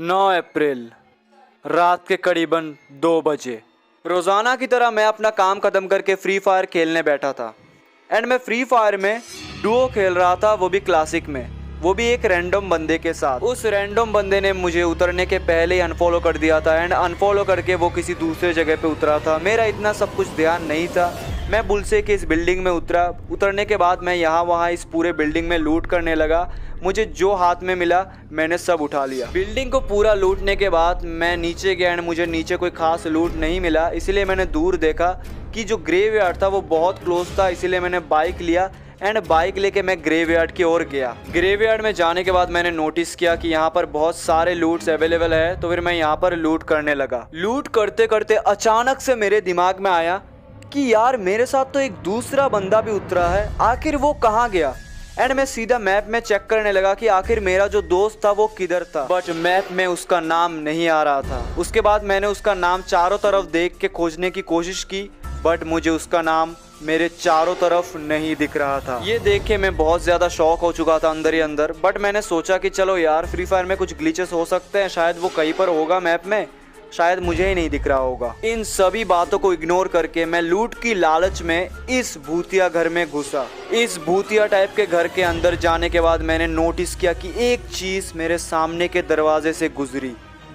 9 अप्रैल रात के करीबन 2 बजे। रोज़ाना की तरह मैं अपना काम ख़त्म करके फ्री फायर खेलने बैठा था एंड मैं फ्री फायर में डुओ खेल रहा था, वो भी क्लासिक में, वो भी एक रैंडम बंदे के साथ। उस रैंडम बंदे ने मुझे उतरने के पहले ही अनफॉलो कर दिया था एंड अनफॉलो करके वो किसी दूसरे जगह पे उतरा था। मेरा इतना सब कुछ ध्यान नहीं था। मैं बुलसे की इस बिल्डिंग में उतरने के बाद मैं यहाँ वहाँ इस पूरे बिल्डिंग में लूट करने लगा। मुझे जो हाथ में मिला मैंने सब उठा लिया। बिल्डिंग को पूरा लूटने के बाद मैं नीचे गया एंड मुझे नीचे कोई खास लूट नहीं मिला, इसलिए मैंने दूर देखा कि जो ग्रेवयार्ड था वो बहुत क्लोज था, इसीलिए मैंने बाइक लिया एंड बाइक लेके मैं ग्रेवयार्ड की ओर गया। ग्रेवयार्ड में जाने के बाद मैंने नोटिस किया कि यहाँ पर बहुत सारे लूट्स अवेलेबल है, तो फिर मैं यहाँ पर लूट करने लगा। लूट करते करते अचानक से मेरे दिमाग में आया कि यार मेरे साथ तो एक दूसरा बंदा भी उतरा है, आखिर वो कहाँ गया। एंड मैं सीधा मैप में चेक करने लगा कि आखिर मेरा जो दोस्त था वो किधर था, बट मैप में उसका नाम नहीं आ रहा था। उसके बाद मैंने उसका नाम चारों तरफ देख के खोजने की कोशिश की, बट मुझे उसका नाम मेरे चारों तरफ नहीं दिख रहा था। ये देख के मैं बहुत ज़्यादा शॉक हो चुका था अंदर ही अंदर, बट मैंने सोचा कि चलो यार फ्री फायर में कुछ ग्लिचेस हो सकते हैं, शायद वो कहीं पर होगा मैप में, शायद मुझे ही नहीं दिख रहा होगा। इन सभी बातों को इग्नोर करके मैं लूट की लालच में इस भूतिया घर में घुसा। इस भूतिया टाइप के घर के अंदर जाने के बाद मैंने नोटिस किया कि एक चीज़ मेरे सामने के दरवाजे से गुजरी।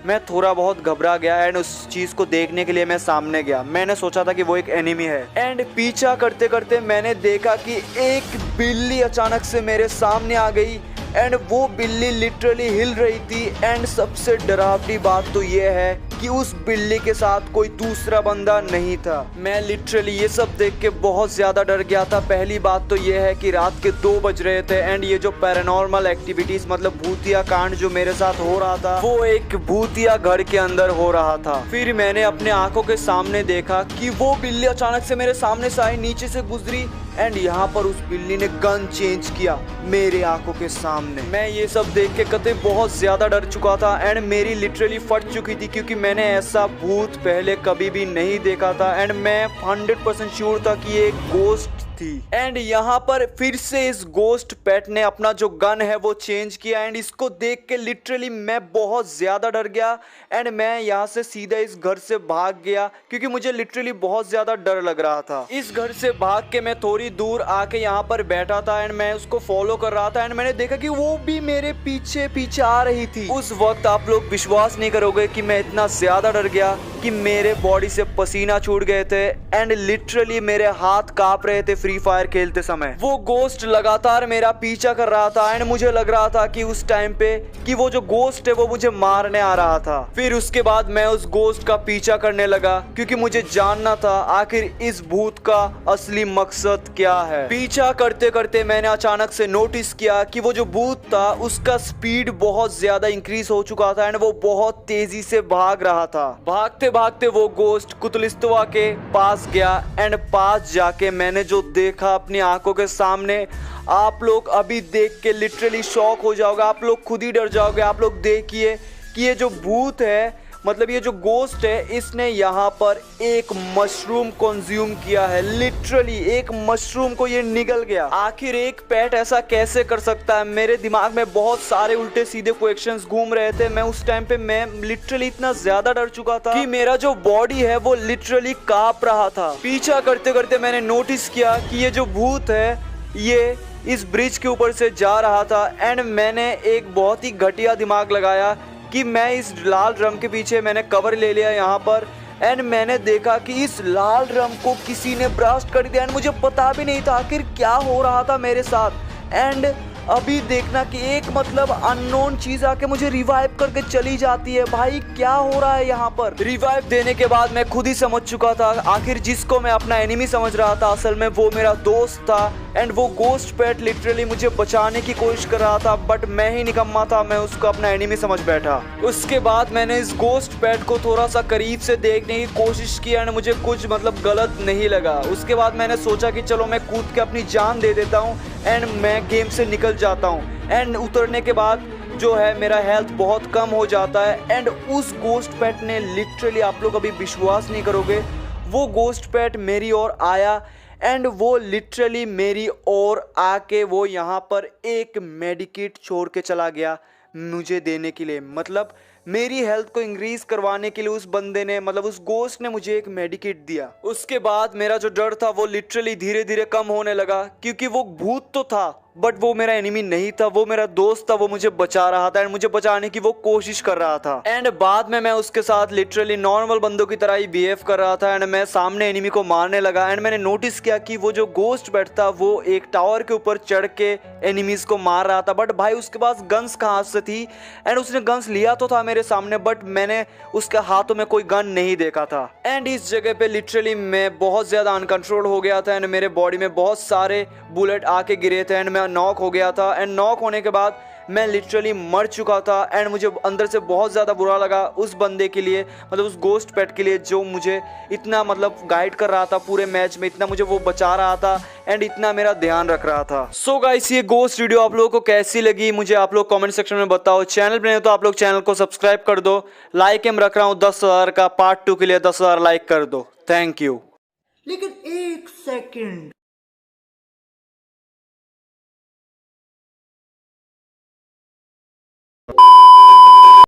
मैं थोड़ा बहुत घबरा गया एंड उस चीज़ को देखने के लिए मैं सामने गया। मैंने सोचा था कि वो एक एनिमी है एंड पीछा करते करते मैंने देखा कि एक बिल्ली अचानक से मेरे सामने आ गई एंड वो बिल्ली लिटरली हिल रही थी। एंड सबसे डरावनी बात तो ये है कि उस बिल्ली के साथ कोई दूसरा बंदा नहीं था। मैं लिटरली ये सब देख के बहुत ज़्यादा डर गया था। पहली बात तो ये है कि रात के 2 बज रहे थे एंड ये जो पैरानॉर्मल एक्टिविटीज़ मतलब भूतिया कांड जो मेरे साथ हो रहा था वो एक भूतिया घर के अंदर हो रहा था। फिर मैंने अपने आंखों के सामने देखा कि वो बिल्ली अचानक से मेरे सामने से आई, नीचे से गुजरी एंड यहाँ पर उस बिल्ली ने गन चेंज किया मेरे आंखों के सामने। मैं ये सब देख के कतई बहुत ज्यादा डर चुका था एंड मेरी लिटरली फट चुकी थी, क्योंकि मैंने ऐसा भूत पहले कभी भी नहीं देखा था एंड मैं 100% श्योर था कि ये एक गोस्ट थी। एंड यहाँ पर फिर से इस गोस्ट पेट ने अपना जो गन है वो चेंज किया एंड इसको देख के लिटरली मैं बहुत ज्यादा डर गया एंड मैं यहाँ से सीधा इस घर से भाग गया, क्योंकि मुझे लिटरली बहुत ज्यादा डर लग रहा था। इस घर से भाग के मैं थोड़ी दूर आके यहाँ पर बैठा था एंड मैं उसको फॉलो कर रहा था एंड मैंने देखा कि वो भी मेरे पीछे पीछे आ रही थी। उस वक्त आप लोग विश्वास नहीं करोगे कि मैं इतना ज्यादा डर गया कि मेरे बॉडी से पसीना छूट गए थे एंड लिटरली मेरे हाथ कांप रहे थे फ्री फायर खेलते समय। वो गोस्ट लगातार मेरा पीछा कर रहा था एंड मुझे लग रहा था कि उस टाइम पे कि वो जो गोस्ट है वो मुझे मारने आ रहा था। फिर उसके बाद मैं उस गोस्ट का पीछा करने लगा, क्योंकि मुझे जानना था आखिर इस भूत का असली मकसद क्या है। पीछा करते करते मैंने अचानक से नोटिस किया कि वो जो भूत था उसका स्पीड बहुत ज्यादा इंक्रीज हो चुका था एंड वो बहुत तेजी से भाग रहा था। भागते भागते वो गोस्ट कुतलिस्तवा के पास गया एंड पास जाके मैंने जो देखा अपनी आंखों के सामने, आप लोग अभी देख के लिटरली शॉक हो जाओगे, आप लोग खुद ही डर जाओगे। आप लोग देखिए कि ये जो भूत है मतलब ये जो गोस्ट है इसने यहाँ पर एक मशरूम कंज्यूम किया है। लिटरली एक मशरूम को ये निगल गया। आखिर एक पेट ऐसा कैसे कर सकता है? मेरे दिमाग में बहुत सारे उल्टे सीधे क्वेश्चंस घूम रहे थे। मैं उस टाइम पे मैं लिटरली इतना ज्यादा डर चुका था कि मेरा जो बॉडी है वो लिटरली कांप रहा था। पीछा करते करते मैंने नोटिस किया कि ये जो भूत है ये इस ब्रिज के ऊपर से जा रहा था एंड मैंने एक बहुत ही घटिया दिमाग लगाया कि मैं इस लाल ड्रम के पीछे मैंने कवर ले लिया यहाँ पर एंड मैंने देखा कि इस लाल ड्रम को किसी ने ब्लास्ट कर दिया एंड मुझे पता भी नहीं था आखिर क्या हो रहा था मेरे साथ। एंड अभी देखना कि एक मतलब अननोन चीज आके मुझे रिवाइव करके चली जाती है। भाई क्या हो रहा है यहाँ पर? रिवाइव देने के बाद मैं खुद ही समझ चुका था आखिर जिसको मैं अपना एनिमी समझ रहा था असल में वो मेरा दोस्त था एंड वो गोस्ट पेट लिटरली मुझे बचाने की कोशिश कर रहा था, बट मैं ही निकम्मा था, मैं उसको अपना एनिमी समझ बैठा। उसके बाद मैंने इस गोस्ट पेट को थोड़ा सा करीब से देखने की कोशिश की एंड मुझे कुछ मतलब गलत नहीं लगा। उसके बाद मैंने सोचा कि चलो मैं कूद के अपनी जान दे देता हूँ एंड मैं गेम से निकल जाता हूँ। एंड उतरने के बाद जो है मेरा हेल्थ बहुत कम हो जाता है एंड उस गोस्ट पेट ने लिटरली, आप लोग अभी विश्वास नहीं करोगे, वो गोस्ट पेट मेरी ओर आया एंड वो लिटरली मेरी ओर आके वो यहाँ पर एक मेडिकेट छोड़ के चला गया मुझे देने के लिए। मतलब मेरी हेल्थ को इंक्रीज करवाने के लिए उस बंदे ने मतलब उस गोस्ट ने मुझे एक मेडिकेट दिया। उसके बाद मेरा जो डर था वो लिटरली धीरे धीरे कम होने लगा, क्योंकि वो भूत तो था बट वो मेरा एनिमी नहीं था, वो मेरा दोस्त था, वो मुझे बचा रहा था एंड मुझे बचाने की वो कोशिश कर रहा था। एंड बाद में मैं उसके साथ लिटरली नॉर्मल बंदों की तरह ही बिहेव कर रहा था एंड मैं सामने एनिमी को मारने लगा। एंड मैंने नोटिस किया कि वो जो गोस्ट बैठता वो एक टावर के ऊपर चढ़ के एनिमीज को मार रहा था, बट भाई उसके पास गन्स कहाँ से थी एंड उसने गन्स लिया तो था मेरे सामने बट मैंने उसके हाथों में कोई गन नहीं देखा था। एंड इस जगह पे लिटरली मैं बहुत ज्यादा अनकंट्रोल हो गया था एंड मेरे बॉडी में बहुत सारे बुलेट आके गिरे थे एंड मैं नॉक हो गया था। एंड नॉक होने के बाद मैं लिटरली मर चुका था एंड मुझे अंदर से बहुत ज़्यादा बुरा लगा उस बंदे के लिए, मतलब उस गोस्ट पेट के लिए जो मुझे इतना मतलब गाइड कर रहा था पूरे मैच में, इतना मुझे वो बचा रहा था एंड इतना मेरा ध्यान रख रहा था। सो गाइस ये गोस्ट वीडियो आप लोगों को कैसी लगी मुझे आप लोग कमेंट सेक्शन में बताओ। चैनल पे नहीं हो तो आप लोग चैनल को सब्सक्राइब कर दो। लाइक एम रख रहा हूँ 10,000 का, पार्ट 2 के लिए 10,000 लाइक कर दो। Thank you. लेकिन एक सेकंड,